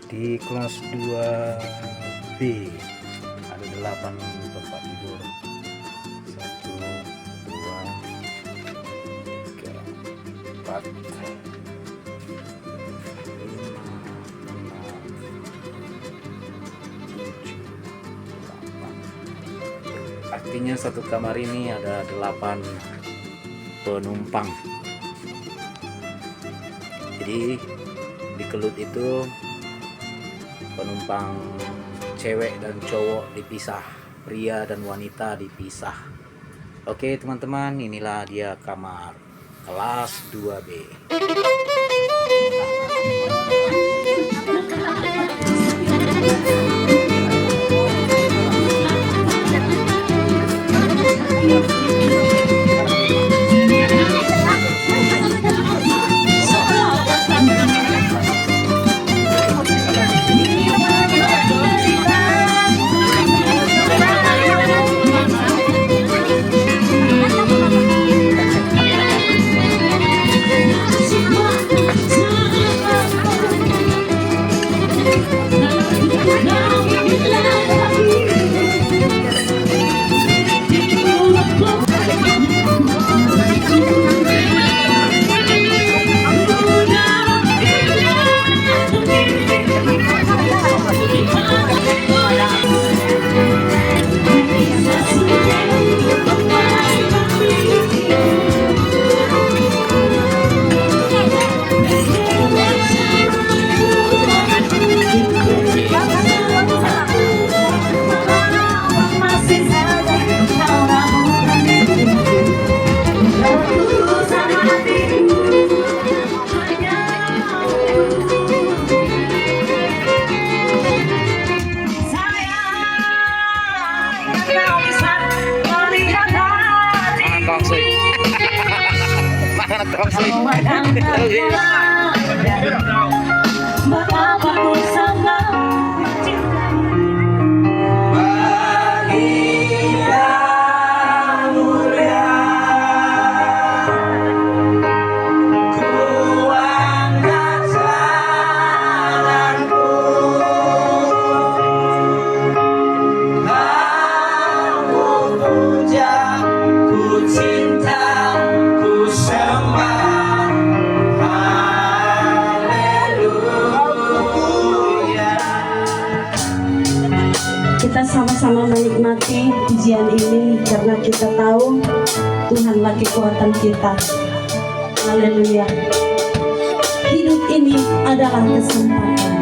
Di kelas 2B ada 8 tempat tidur. 1, 2, 3, 4, 5, 6, 7, 8. Artinya satu kamar ini ada 8 penumpang. Jadi di Kelut itu penumpang cewek dan cowok dipisah, pria dan wanita dipisah. Oke teman-teman, inilah dia kamar kelas 2B. Kita sama-sama menikmati pujian ini karena kita tahu Tuhanlah kekuatan kita. Haleluya. Hidup ini adalah kesempatan.